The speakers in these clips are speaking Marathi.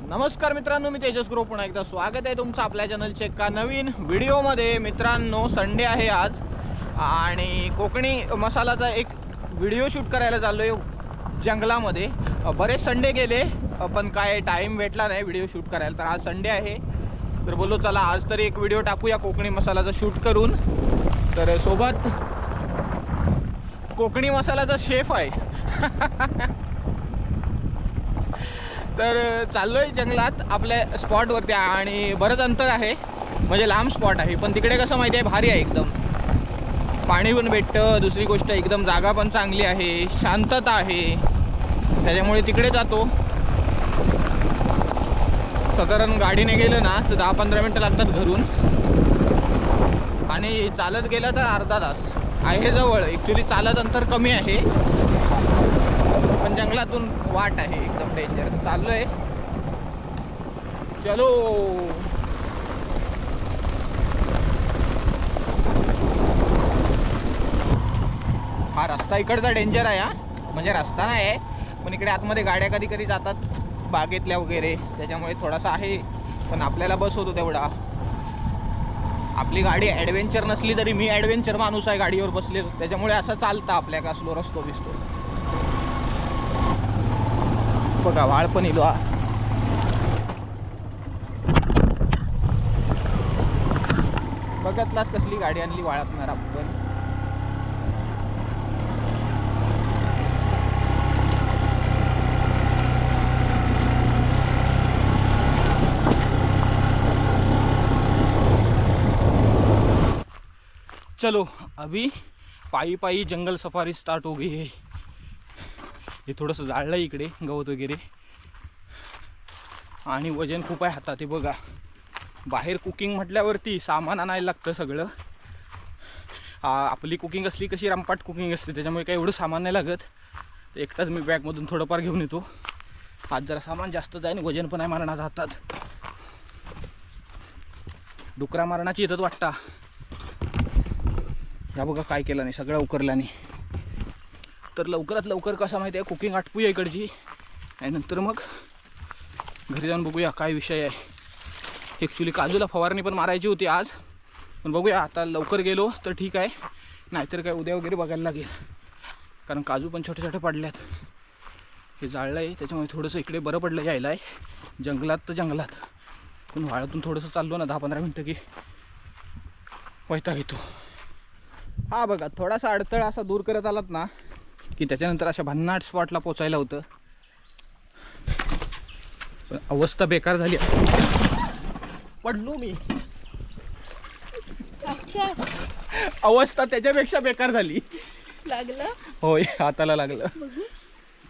नमस्कार मित्रांनो, मी तेजस ग्रो पुन्हा एकदा स्वागत आहे तुमचं आपल्या चॅनलच्या एका नवीन व्हिडिओमध्ये। मित्रांनो, संडे आहे आज आणि कोकणी मसालाचा एक व्हिडिओ शूट करायला चाललोय जंगलामध्ये। बरेच संडे गेले पण काय टाइम भेटला नाही व्हिडिओ शूट करायला, तर आज संडे आहे तर बोललो चला आज तरी एक व्हिडिओ टाकूया कोकणी मसालाचा शूट करून। तर सोबत कोकणी मसालाचा शेफ आहे तर चाललोय जंगलात आपल्या स्पॉटवरती आणि बरंच अंतर आहे, म्हणजे लांब स्पॉट आहे पण तिकडे कसं माहिती आहे भारी आहे, एकदम पाणी पण भेटतं। दुसरी गोष्ट एकदम जागा पण चांगली आहे, शांतता आहे, त्याच्यामुळे तिकडे जातो। साधारण गाडीने गेलं ना तर 10-15 मिनटं लागतात घरून आणि चालत गेलं तर अर्धा तास आहे जवळ। ॲक्च्युली चालत अंतर कमी आहे पण जंगलातून वाट आहे एकदम डेंजर। चाललोय, चलो। हा रस्ता इकडचा डेंजर आहे, हा म्हणजे रस्ता नाही आहे पण इकडे आतमध्ये गाड्या कधी कधी जातात बागेतल्या वगैरे, त्याच्यामुळे थोडासा आहे पण आपल्याला बस होतो तेवढा। आपली गाडी ॲडव्हेंचर नसली तरी मी ॲडव्हेंचर माणूस आहे, गाडीवर बसलेलो, त्याच्यामुळे असं चालतं आपल्या का स्लो रस्तो बिसतो। बघा वाळ पण इलो, बघतलास कसली गाडी आणली वाळतणार आपण। चलो अभी पायी पायी जंगल सफारी स्टार्ट हो गई है। हे थोडंसं जाळलं इकडे गवत वगैरे आणि वजन खूप आहे हातात, हे बघा। बाहेर कुकिंग म्हटल्यावरती सामान आणायला लागतं सगळं। आपली कुकिंग असली कशी रंपाट कुकिंग असते, त्याच्यामुळे काही एवढं सामान नाही लागत, एकटाच मी बॅगमधून थोडंफार घेऊन येतो। आज जरा सामान जास्तच आहे आणि वजन पण आहे मारणाचं हातात। डुकरा मारणाची येतात वाटता, या बघा काय केलं नाही, सगळं उकरल्याने। तर लवकरात लवकर कसं माहिती आहे कुकिंग आटपूया इकडची आणि नंतर मग घरी जाऊन बघूया काय विषय आहे। ॲक्च्युली काजूला फवारणी पण मारायची होती आज, पण बघूया आता लवकर गेलो तर ठीक आहे, नाहीतर काय उद्या वगैरे बघायला लागेल, कारण काजू पण छोटे छोटे पडल्यात। हे जाळलं आहे त्याच्यामुळे थोडंसं इकडे बरं पडलं यायला आहे। जंगलात तर जंगलात पण वाळातून थोडंसं चाललो ना 10-15 मिनटं की वैताग येतो। हा बघा थोडासा अडथळा असा दूर करत आलात ना की त्याच्यानंतर अशा भन्नाट स्पॉटला पोचायला होतं, पण अवस्था बेकार झाली। पडलो मी, अवस्था त्याच्यापेक्षा बेकार झाली। लागलं? होय, हाताला लागलं,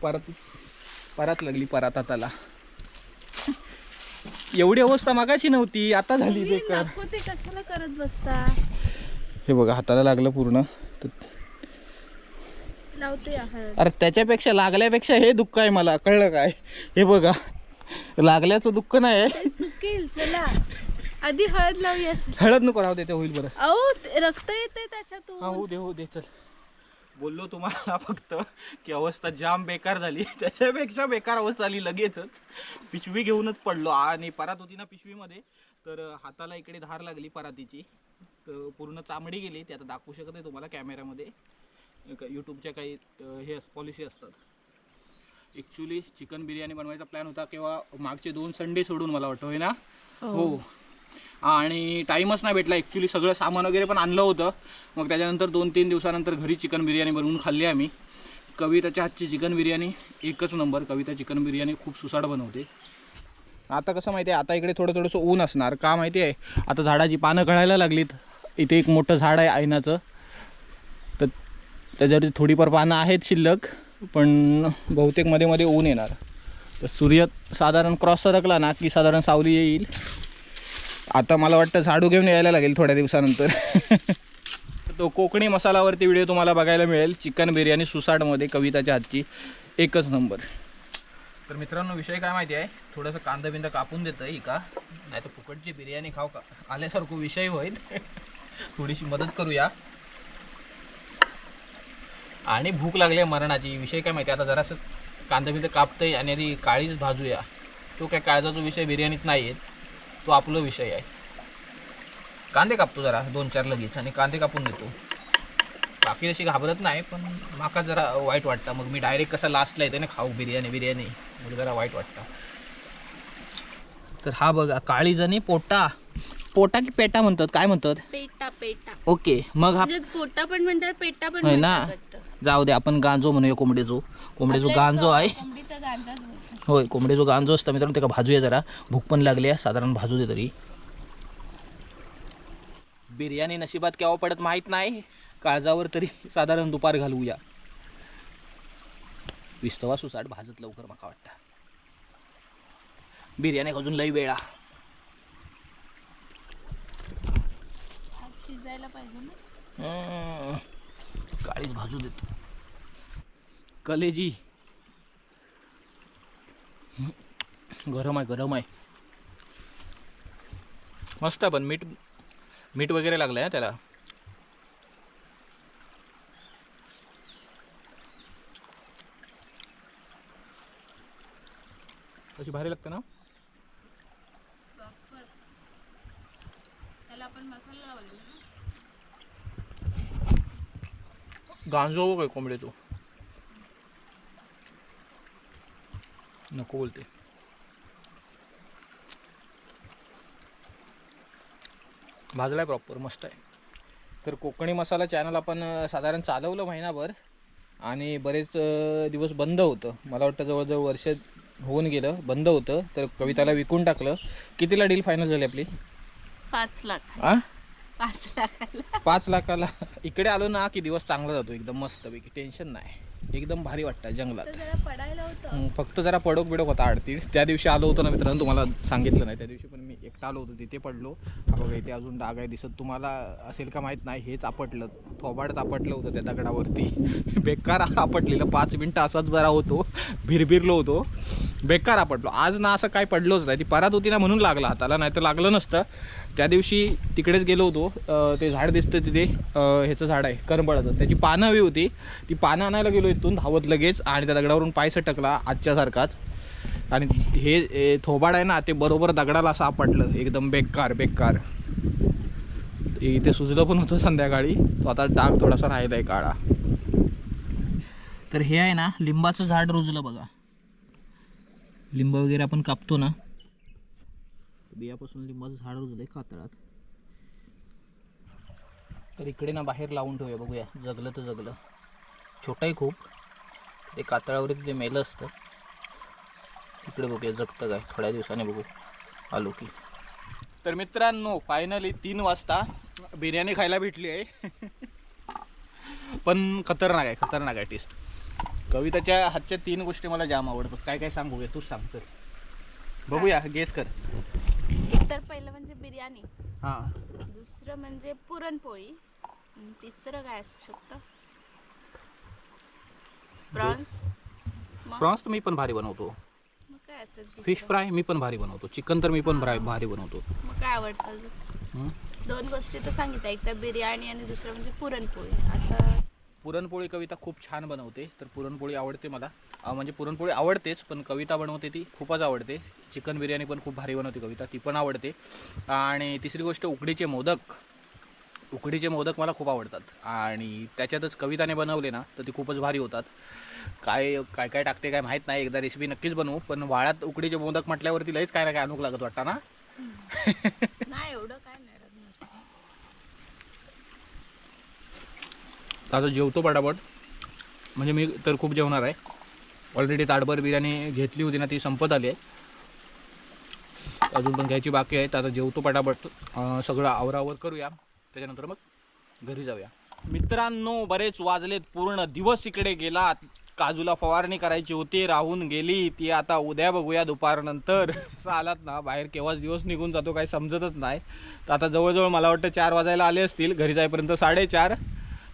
परत लागली परत हाताला। एवढी अवस्था मागाशी नव्हती, आता झाली बेकार। ते कशाला करत बसता? हे बघा हाताला लागलं पूर्ण। लावते। अरे त्याच्यापेक्षा लागल्यापेक्षा हे दुःख आहे मला, कळलं काय? हे बघा लागल्याचं दुःख नाही आहे, सुकेल। चला आधी हळद लावूया। हळद नको राहू दे, ते होईल बरं। अहो रक्त येते त्याच्यातून। हा होऊ दे चल। बोललो तुम्हाला फक्त की अवस्था जाम बेकार झाली, त्याच्यापेक्षा बेकार अवस्था झाली लगेचच। पिशवी घेऊनच पडलो आणि परात होती ना पिशवीमध्ये, तर हाताला इकडे धार लागली परातीची, तर पूर्ण चामडी गेली। ते आता दाखवू शकत नाही तुम्हाला कॅमेऱ्यामध्ये, यूट्यूबच्या काही हे पॉलिसी असतात। ॲक्च्युली चिकन बिर्याणी बनवायचा प्लॅन होता किंवा मागचे 2 संडे सोडून मला वाटतं, होय ना? हो, आणि टाईमच नाही भेटला। ॲक्च्युली सगळं सामान वगैरे पण आणलं होतं, मग त्याच्यानंतर 2-3 दिवसानंतर घरी चिकन बिर्याणी बनवून खाल्ली आम्ही। कविताच्या हातची चिकन बिर्याणी एकच नंबर। कविता चिकन बिर्याणी खूप सुसाट बनवते। आता कसं माहिती आहे, आता इकडे थोडंसं ऊन असणार का माहिती आहे, आता झाडाची पानं गळायला लागलीत। इथे एक मोठं झाड आहे आयनाचं, तर त्याच्यावरती थोडीफार पानं आहेत शिल्लक, पण बहुतेक मध्ये मध्ये ऊन येणार। तर सूर्य साधारण क्रॉस सरकला ना की साधारण सावली येईल। आता मला वाटतं झाडू घेऊन यायला लागेल थोड्या दिवसानंतर। तो कोकणी मसालावरती व्हिडिओ तुम्हाला बघायला मिळेल, चिकन बिर्याणी सुसाटमध्ये कविताच्या हातची एकच नंबर। तर मित्रांनो विषय काय माहिती आहे, थोडंसं कांदा बिंदा कापून देतं ही का, नाही तर फुकटची बिर्याणी खाऊ का आल्यासारखं विषय होईल। थोडीशी मदत करूया। आणि भूक लागली मरणाची। विषय काय माहिती, आता जरासं कांदा बिंदा कापतंय आणि आधी काळीच भाजूया, तो काय काळजाचा विषय बिर्याणीत नाही आहे, तो आपला विषय आहे. कांदे कापतो जरा 2-4 लगेच आणि कांदे कापून देतो. बाकी अशी घाबरत नाही, पण माका जरा वाईट वाटतं. मग मी डायरेक्ट कसा लास्टला येते ना खाऊ बिर्याणी मग जरा वाईट वाटतं. तर हा बघा काळीजणी पोटा की पेटा म्हणतात, काय म्हणतात? पेटा. ओके. मग हा म्हणजे पोटा पण म्हणतात, पेटा पण होय ना. म्हणतात. जाऊ दे, आपण गांजो म्हणूया. कोंबडीचो गांजो आहे. कोंबडीचा गांजाच बोलतात. होय, कोंबडीचो गांजो असतं मित्रांनो. त्याला भाजूया जरा, भूक पण लागली आहे. साधारण भाजू दे तरी. बिर्याणी नशिबात केव्हा पडत माहीत नाही, काळजावर तरी साधारण दुपार घालवूया. विस्तवा सुसाट भाजत लवकर माका वाटतं. बिर्याणी अजून लई वेळा. भात शिजायला पाहिजे ना. काळीच भाजू देतो. कलेजी गरम आहे. मस्त आहे, पण मीठ वगैरे लागलंय ना त्याला. कशी भारी लागते ना. त्याला आपण मसाला लावलेला ना. गांजो काय कोंबडीचो नको बोलते. भाजलाय प्रॉपर, मस्त आहे. तर कोकणी मसाला चॅनल आपण साधारण चालवलं महिनाभर आणि बरेच दिवस बंद होतं. मला वाटतं जवळजवळ वर्ष होऊन गेलं बंद होतं. तर कविताला विकून टाकलं. कितीला डील फायनल झाली आपली? 5 लाख. 5 लाखाला. इकडे आलो ना की दिवस चांगला जातो, एकदम मस्तपैकी, टेन्शन नाही, एकदम भारी वाटतं जंगलात. जरा पडायला होतं. फक्त जरा पडोक होता आडतीड. त्या दिवशी आलो होतो ना मित्रांनो, तुम्हाला सांगितलं नाही. त्या दिवशी पण मी एकटा आलो होतो, तिथे पडलो. बघा इथे अजून डाग आहे दिसत तुम्हाला असेल का माहीत नाही. हेच आपटलं, थोबाड आपटलं होतं त्या दगडावरती. बेकार आपटलेलं. 5 मिनटं असाच जरा होतो, भिरभिरलो होतो, बेकार आपटलो. आज ना असं काय पडलोच नाही. ती परात होती ना म्हणून लागला हाताला, नाही तर लागलं नसतं. त्या दिवशी तिकडेच गेलो होतो. ते झाड दिसतं तिथे, ह्याचं झाड आहे करंबळाचं, त्याची पानं हवी होती. ती पानं आणायला गेलो इथून धावत लगेच, आणि त्या दगडावरून पाय सटकला आजच्यासारखाच. आणि हे थोबाड आहे ना, ते बरोबर दगडाला असं आपटलं. एकदम बेकार. इथे सुजलं पण होतं संध्याकाळी. तो आता डाग थोडासा राहिला आहे काळा. तर हे आहे ना लिंबाचं झाड रुजलं बघा. लिंब वगैरे आपण कापतो ना, बियापासून लिंबाचं झाड रुजलंय कातळात. तर इकडे ना बाहेर लावून ठेवूया, बघूया जगलं तर जगलं. छोटं आहे खूप, ते कातळावरती ते मेलं असतं. इकडे बघूया जगतं काय, थोड्या दिवसाने बघू आलो की. तर मित्रांनो फायनली 3 वाजता बिर्याणी खायला भेटली आहे. पण खतरनाक आहे टेस्ट. कविताच्या हातच्या 3 गोष्टी मला जाम आवडतात. काय सांग बघूया, तूच सांग. तर बघूया, गेस कर. तर पहिलं म्हणजे बिर्याणी, हां, दुसरं म्हणजे पुरणपोळी, तिसरं काय असू शकतं? प्रॉन्स तर मी पण भारी बनवतो. मग काय असेल? फिश फ्राय मी पण भारी बनवतो. चिकन तर मी पण भारी बनवतो. मग काय आवडतं अजून? 2 गोष्टी तर सांगितल्या, एक तर बिर्याणी आणि दुसरं म्हणजे पुरणपोळी. आता पुरणपोळी कविता खूप छान बनवते. तर पुरणपोळी आवडते मला. म्हणजे पुरणपोळी आवडतेच, पण कविता बनवते ती खूपच आवडते. चिकन बिर्याणी पण खूप भारी बनवते कविता, ती पण आवडते. आणि तिसरी गोष्ट उकडीचे मोदक मला खूप आवडतात. आणि त्याच्यातच कविताने बनवले ना तर ती खूपच भारी होतात. काय टाकते काय माहीत नाही, एकदा रेसिपी नक्कीच बनवू. पण वाळ्यात उकडीचे मोदक म्हटल्यावरती लईच काय ना काय अनूक लागत वाटतं ना. नाही एवढं काय नाही. आता जेवतो पटापट, म्हणजे मी तर खूप जेवणार आहे. ऑलरेडी ताटभर बिर्याणी घेतली होती ना, ती संपत आली आहे. अजून पण घ्यायची बाकी आहे. तर आता जेवतो पटापट, सगळं आवरावर करूया, त्याच्यानंतर मग घरी जाऊया. मित्रांनो बरेच वाजलेत, पूर्ण दिवस इकडे गेला. काजूला फवारणी करायची होती, राहून गेली ती. आता उद्या बघूया दुपारनंतर. असं आलात ना बाहेर केव्हाच दिवस निघून जातो काही समजतच नाही. तर आता जवळजवळ मला वाटतं 4 वाजायला आले असतील, घरी जाईपर्यंत 4:30.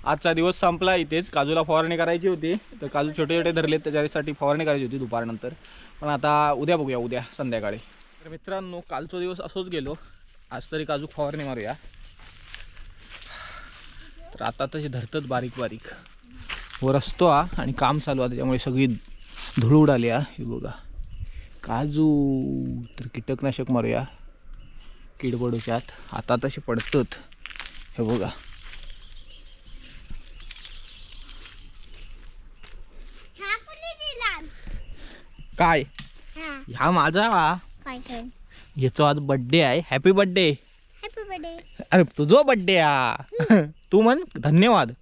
आजचा दिवस संपला इथेच. काजूला फवारणी करायची होती, तर काजू छोटे धरलेत, त्याच्यासाठी फवारणी करायची होती दुपारनंतर. पण आता उद्या बघूया, उद्या संध्याकाळी. तर मित्रांनो कालचा दिवस असंच गेलो. आज तरी काजू फवारणी मारूया. तर आता तशी धरतात बारीक वर असतो आणि काम चालू आहे, त्याच्यामुळे सगळी धूळ उडाली. हे बघा काजू तर कीटकनाशक मारूया कीड पडूच्यात. आता तसे पडतात हे बघा. काय ह्या माझा ह्याचा आज बर्थडे आहे. Happy birthday. अरे तुझा बर्थडे हा. तू म्हण धन्यवाद.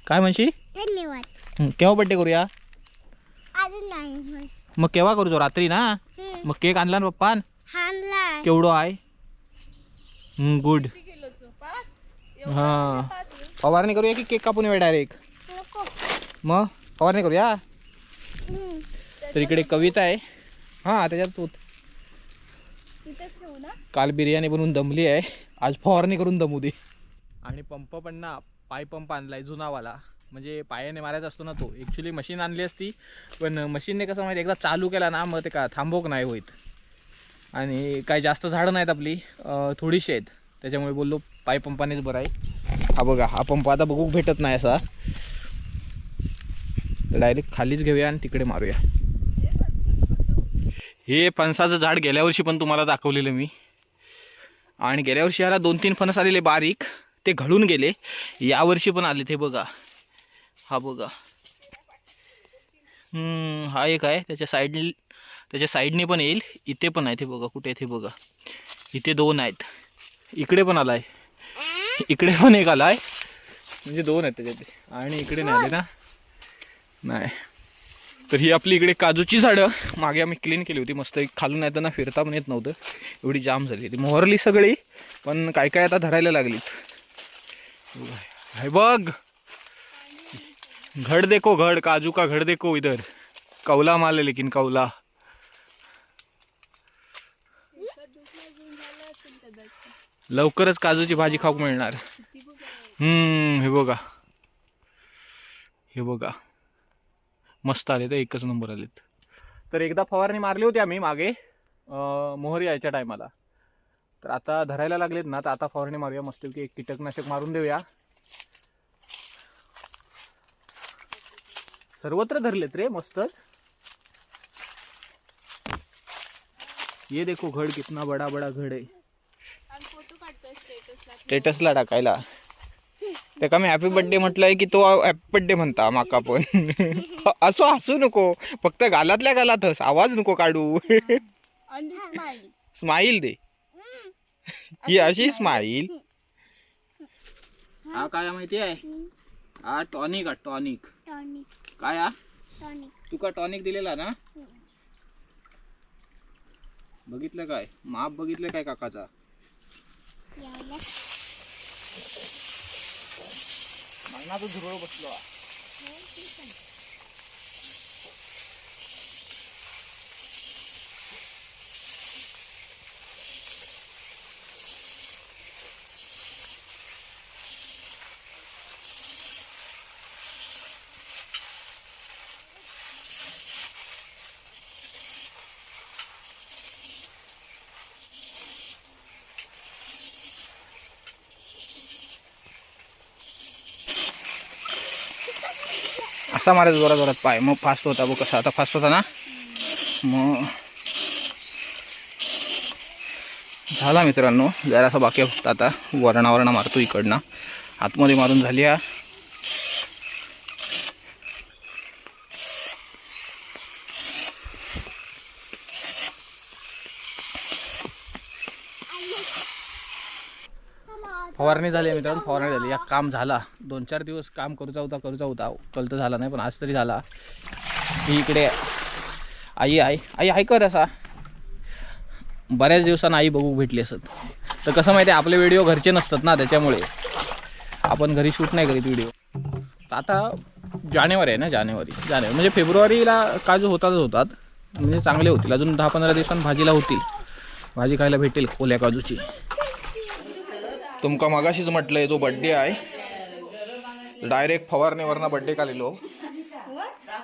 काय म्हणशी? धन्यवाद. केव्हा बर्थडे करूया? अजून नाही. मग केव्हा करू? रात्री ना. मग केक आणला ना पप्पान? आणला. केवढो आहे? गुड. हा फवारणी करूया की केक कापून येऊया डायरेक्ट? नको. मग फवारणी करूया. तर इकडे कविता आहे. हा त्याच्यात तू काल बिर्याणी बनवून दमली आहे, आज फवारणी करून दमू दे. आणि पंप पण ना पाय पंप आणलाय जुनावाला, म्हणजे पायाने मारायचा असतो ना तो. ॲक्च्युली मशीन आणली असती पण मशीनने कसं माहिती एकदा चालू केला ना मग ते का थांबवक नाही होत. आणि काही जास्त झाडं नाहीत आपली, थोडीशी आहेत, त्याच्यामुळे बोललो पाय पंपानेच बरं आहे. हा बघा हा पंप आता बघू भेटत नाही असा, डायरेक्ट खालीच घेऊया आणि तिकडे मारूया. हे फणसाचं झाड गेल्या वर्षी पण तुम्हाला दाखवलेलं मी, आणि गेल्या वर्षी याला 2-3 फणस आलेले बारीक, ते घडून गेले. यावर्षी पण आले ते बघा. हा बघा हा एक आहे, त्याच्या साईडने पण येईल. इथे पण आहे ते बघा, कुठे ते बघा, इथे 2 आहेत. इकडे पण आलाय, इकडे पण एक आलाय, म्हणजे 2 आहेत त्याच्यात. आणि इकडे नाही आले ना, नाही. तर ही आपली इकडे काजूची झाडं मागे आम्ही क्लीन केली होती मस्त. खालून येताना फिरता पण येत नव्हतं, एवढी जाम झाली ती. मोहरली सगळी, पण काय काय आता धरायला लागलीत. बघ घड देखो, घड काजू का घड देखो इधर. कौला माल है लेकिन कौला. लवकरच काजूची भाजी खाऊ मिळणार. हे बघा, हे बघा मस्त आले, तर एकच नंबर आलेत. तर एकदा फवारणी मारली होती आम्ही मागे मोहरी यायच्या टायमाला. तर आता धरायला लागलेत ना, तर आता फवारणी मारूया मस्त की. एक कीटकनाशक मारून देऊया. सर्वत्र धरलेत रे मस्त. ये देखो घड कितना बड़ा बड़ा घड आहे. स्टेटसला टाकायला. ते का मी हॅपी बर्थडे म्हटलंय की तो हॅपी बर्थडे म्हणता माका पण. असं हसू नको, फक्त गालातल्या गालातच, आवाज नको काढू. स्माईल दे, ही अशी स्माईल. हा काय माहिती आहे? हा टॉनिक, हा टॉनिक. काय हा? तुका टॉनिक दिलेला ना? बघितलं काय माप? बघितलं काय काकाचा? महिना तो झुरळ बसलो. असा मारायचा जोरात जोरात पाय, मग फास्ट होता. बघ कसा आता फास्ट होता ना. मग झाला मित्रांनो, जरासा बाकी फक्त आता वरणा मारतो इकडनं. आतमध्ये मारून झाली. हा फवारणी झाली मित्रांनो, फवारणी झाली. या काम झाला. 2-4 दिवस काम करूचा होता कल तर झाला नाही, पण आज तरी झाला. ही इकडे आई आहे कर असा. बऱ्याच दिवसांना आई बघू भेटली असत. तर कसं माहिती आहे, आपले व्हिडिओ घरचे नसतात ना, त्याच्यामुळे आपण घरी शूट नाही करीत व्हिडिओ. आता जानेवारी आहे ना, जानेवारी म्हणजे फेब्रुवारीला काजू होतात, म्हणजे चांगले होतील. अजून 10-15 दिवसांनी भाजीला होतील, भाजी खायला भेटेल ओल्या काजूची. तुमका मगाशीच म्हटलंय, जो बर्थडे आहे डायरेक्ट फवारणीवरना बर्थडे काढलेलो.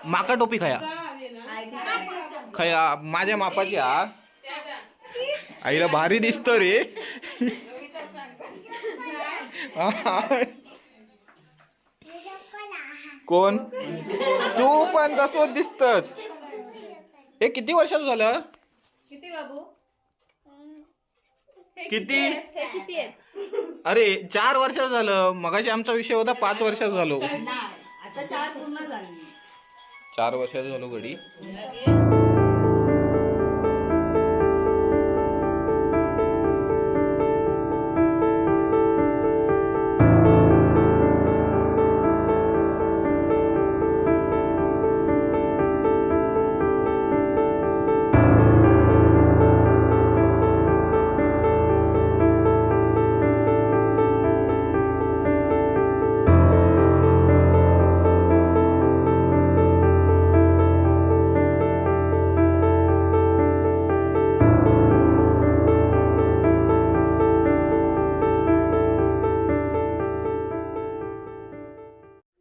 माका टोपी खया माझ्या मापाची. हा आईला भारी दिसत रे. कोण? तू पण तसंच दिसतस. हे किती वर्षाचं झालं? किती बाबू? किती? हे किती आहेत? अरे 4 वर्षाचं झालं. मगाशी आमचा विषय होता 5 वर्षाचा झालो. नाही आता 4 पूर्ण झाली. 4 वर्षाचं झालो घडी.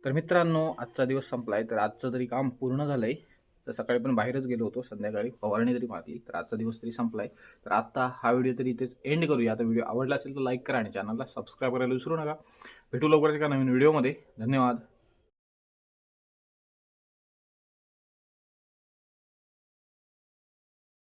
तर मित्रांनो, आजचा दिवस संपलाय. तर आजचं तरी काम पूर्ण झालंय. तर सकाळी पण बाहेरच गेलो होतो, संध्याकाळी फवारणी तरी मारली. तर आजचा दिवस तरी संपलाय. तर आता हा व्हिडिओ तरी इथेच एंड करूया. आता व्हिडिओ आवडला असेल तर लाईक करा आणि चॅनलला सबस्क्राईब करायला विसरू नका. भेटू लवकरच एका नवीन व्हिडिओमध्ये. धन्यवाद.